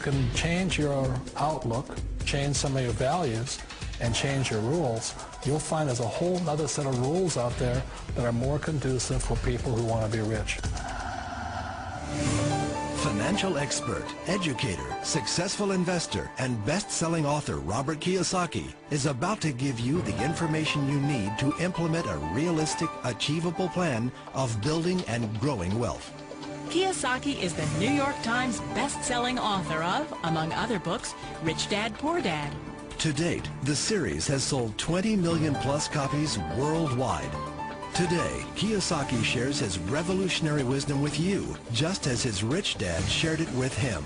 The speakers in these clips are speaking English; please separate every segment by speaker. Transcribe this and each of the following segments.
Speaker 1: can change your outlook, change some of your values, and change your rules, you'll find there's a whole other set of rules out there that are more conducive for people who want to be rich.
Speaker 2: Financial expert, educator, successful investor, and best-selling author Robert Kiyosaki is about to give you the information you need to implement a realistic, achievable plan of building and growing wealth.
Speaker 3: Kiyosaki is the New York Times best-selling author of, among other books, Rich Dad, Poor Dad.
Speaker 2: To date, the series has sold 20 million plus copies worldwide. Today, Kiyosaki shares his revolutionary wisdom with you, just as his rich dad shared it with him.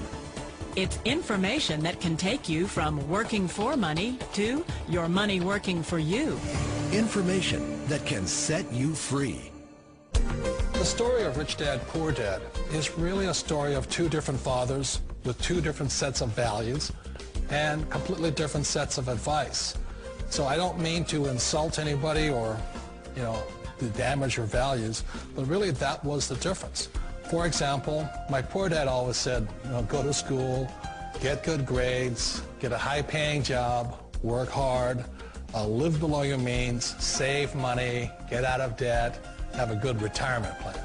Speaker 3: It's information that can take you from working for money to your money working for you.
Speaker 2: Information that can set you free.
Speaker 1: The story of Rich Dad, Poor Dad is really a story of two different fathers with two different sets of values and completely different sets of advice. So I don't mean to insult anybody or, to damage your values, but really that was the difference. For example, my poor dad always said, go to school, get good grades, get a high-paying job, work hard, live below your means, save money, get out of debt, have a good retirement plan.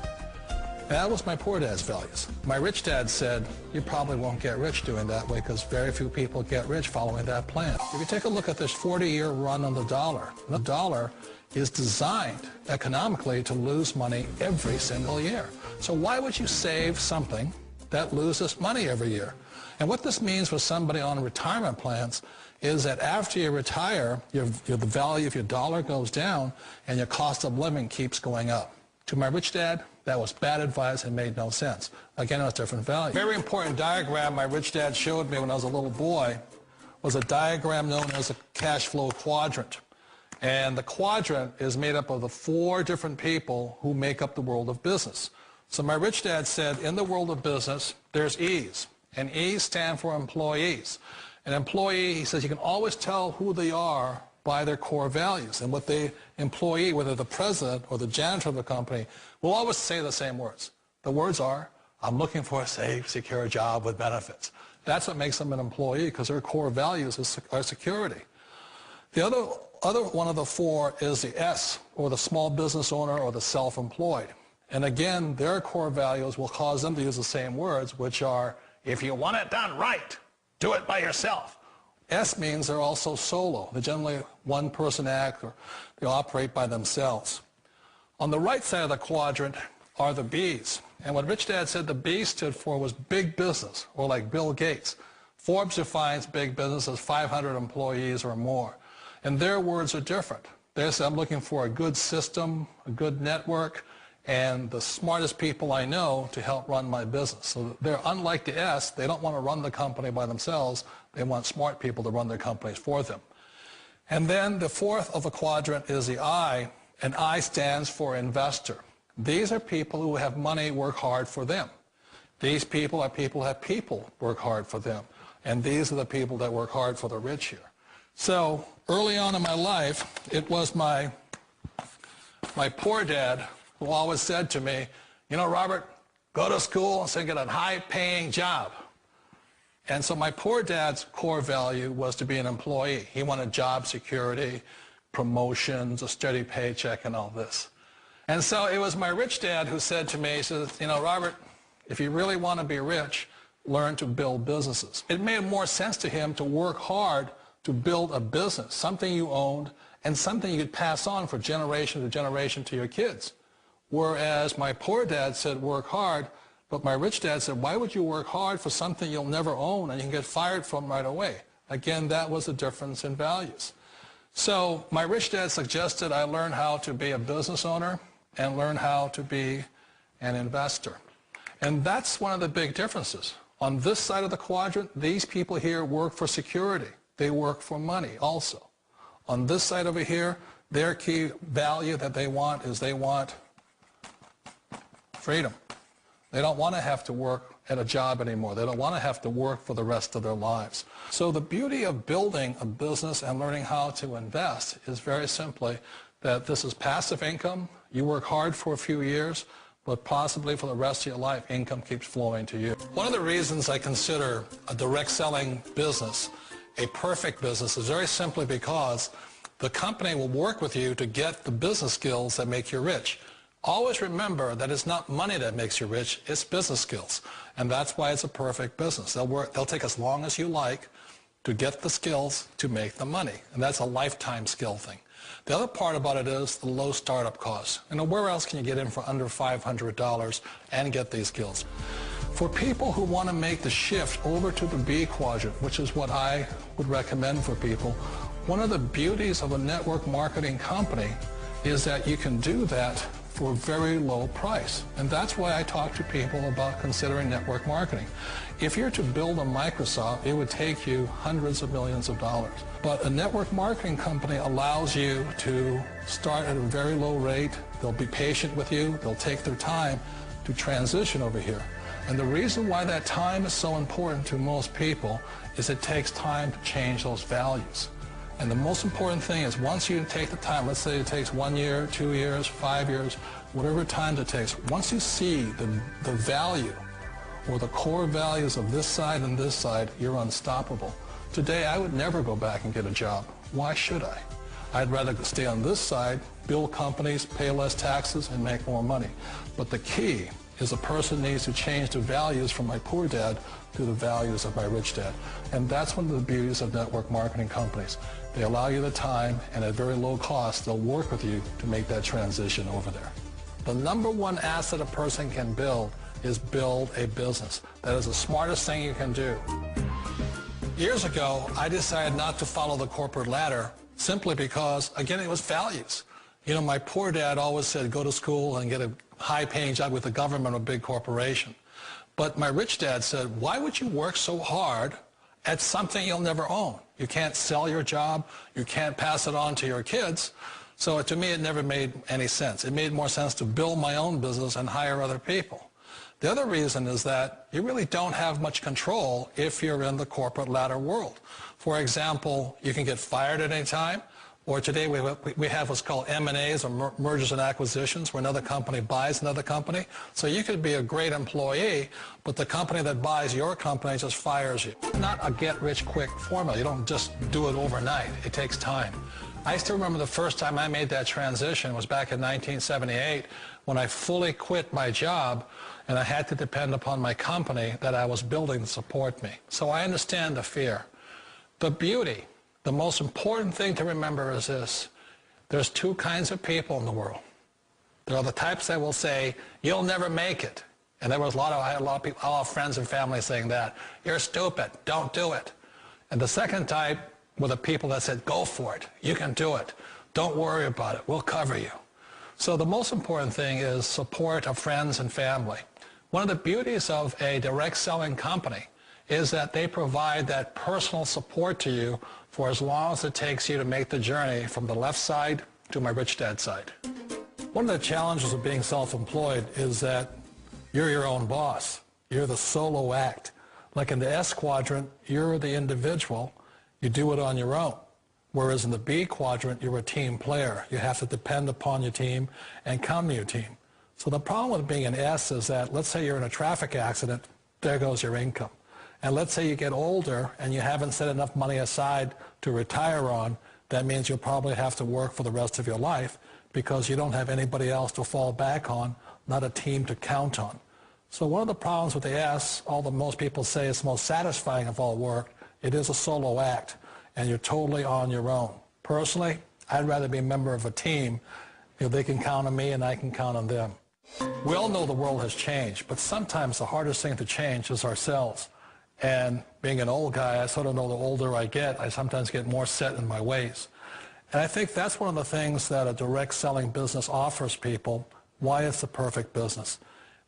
Speaker 1: That was my poor dad's values. My rich dad said, you probably won't get rich doing that way because very few people get rich following that plan. If you take a look at this 40-year run on the dollar is designed economically to lose money every single year. So why would you save something that loses money every year? And what this means for somebody on retirement plans is that after you retire, the value of your dollar goes down and your cost of living keeps going up. To my rich dad, that was bad advice and made no sense. Again, it was different value. Very important diagram my rich dad showed me when I was a little boy was a diagram known as a cash flow quadrant. And the quadrant is made up of the four different people who make up the world of business. So my rich dad said, in the world of business, there's E's. And E's stand for employees. An employee, he says, you can always tell who they are by their core values. And what the employee, whether the president or the janitor of the company, will always say the same words. The words are, I'm looking for a safe, secure job with benefits. That's what makes them an employee, because their core values are security. The other one of the four is the S, or the small business owner or the self-employed. And again, their core values will cause them to use the same words, which are, if you want it done right, do it by yourself. S means they're also solo. They're generally one-person act, or they operate by themselves. On the right side of the quadrant are the B's. And what Rich Dad said the B stood for was big business, or like Bill Gates. Forbes defines big business as 500 employees or more. And their words are different. They say, I'm looking for a good system, a good network, and the smartest people I know to help run my business. So they're unlike the S. They don't want to run the company by themselves. They want smart people to run their companies for them. And then the fourth of the quadrant is the I, and I stands for investor. These are people who have money work hard for them. These people are people who have people work hard for them. And these are the people that work hard for the rich here. So early on in my life, it was my poor dad who always said to me, Robert, go to school and get a high-paying job. And so my poor dad's core value was to be an employee. He wanted job security, promotions, a steady paycheck, and all this. And so it was my rich dad who said to me, he says, Robert, if you really want to be rich, learn to build businesses. It made more sense to him to work hard to build a business, something you owned, and something you could pass on for generation to generation to your kids. Whereas my poor dad said work hard, but my rich dad said, why would you work hard for something you'll never own and you can get fired from right away? Again, that was the difference in values. So my rich dad suggested I learn how to be a business owner and learn how to be an investor. And that's one of the big differences. On this side of the quadrant, these people here work for security. They work for money also. On this side over here, their key value that they want is they want freedom. They don't want to have to work at a job anymore. They don't want to have to work for the rest of their lives. So the beauty of building a business and learning how to invest is very simply that this is passive income. You work hard for a few years, but possibly for the rest of your life, income keeps flowing to you. One of the reasons I consider a direct selling business a perfect business is very simply because the company will work with you to get the business skills that make you rich. Always remember that it's not money that makes you rich, it's business skills. And that's why it's a perfect business. They'll take as long as you like to get the skills to make the money. And that's a lifetime skill thing. The other part about it is the low startup costs. Where else can you get in for under $500 and get these skills? For people who want to make the shift over to the B quadrant, which is what I would recommend for people, one of the beauties of a network marketing company is that you can do that for a very low price. And that's why I talk to people about considering network marketing. If you're to build a Microsoft, it would take you hundreds of millions of dollars. But a network marketing company allows you to start at a very low rate. They'll be patient with you. They'll take their time to transition over here. And the reason why that time is so important to most people is it takes time to change those values. And the most important thing is once you take the time, let's say it takes 1 year, 2 years, 5 years, whatever time it takes, once you see the value or the core values of this side and this side, you're unstoppable. Today, I would never go back and get a job. Why should I? I'd rather stay on this side, build companies, pay less taxes, and make more money. But the key is a person needs to change the values from my poor dad to the values of my rich dad. And that's one of the beauties of network marketing companies. They allow you the time, and at very low cost, they'll work with you to make that transition over there. The number one asset a person can build is build a business. That is the smartest thing you can do. Years ago, I decided not to follow the corporate ladder simply because, again, it was values. My poor dad always said, go to school and get a high-paying job with the government or a big corporation. But my rich dad said, why would you work so hard at something you'll never own? You can't sell your job. You can't pass it on to your kids. So to me, it never made any sense. It made more sense to build my own business and hire other people. The other reason is that you really don't have much control if you're in the corporate ladder world. For example, you can get fired at any time. Or today we have what's called M&As, or mergers and acquisitions, where another company buys another company. So you could be a great employee, but the company that buys your company just fires you. Not a get-rich-quick formula. You don't just do it overnight. It takes time. I still remember the first time I made that transition was back in 1978 when I fully quit my job and I had to depend upon my company that I was building to support me. So I understand the fear. The beauty. The most important thing to remember is this. There's two kinds of people in the world. There are the types that will say, you'll never make it. And I had a lot of people, all friends and family saying that. You're stupid. Don't do it. And the second type were the people that said, go for it. You can do it. Don't worry about it. We'll cover you. So the most important thing is support of friends and family. One of the beauties of a direct selling company is that they provide that personal support to you for as long as it takes you to make the journey from the left side to my rich dad side. One of the challenges of being self-employed is that you're your own boss. You're the solo act. Like in the S quadrant, you're the individual. You do it on your own. Whereas in the B quadrant, you're a team player. You have to depend upon your team and count on your team. So the problem with being an S is that, let's say you're in a traffic accident, there goes your income. And let's say you get older and you haven't set enough money aside to retire on, that means you'll probably have to work for the rest of your life because you don't have anybody else to fall back on, not a team to count on. So one of the problems with the S, although most people say it's the most satisfying of all work, it is a solo act and you're totally on your own. Personally, I'd rather be a member of a team if they can count on me and I can count on them. We all know the world has changed, but sometimes the hardest thing to change is ourselves. And being an old guy, I sort of know the older I get, I sometimes get more set in my ways. And I think that's one of the things that a direct selling business offers people, why it's the perfect business.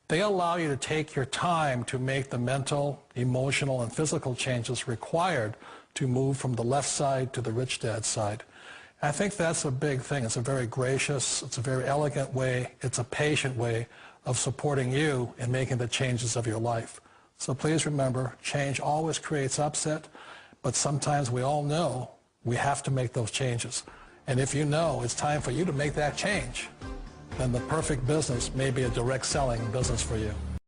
Speaker 1: They allow you to take your time to make the mental, emotional, and physical changes required to move from the left side to the rich dad side. And I think that's a big thing. It's a very gracious, it's a very elegant way, it's a patient way of supporting you in making the changes of your life. So please remember, change always creates upset, but sometimes we all know we have to make those changes. And if you know it's time for you to make that change, then the perfect business may be a direct selling business for you.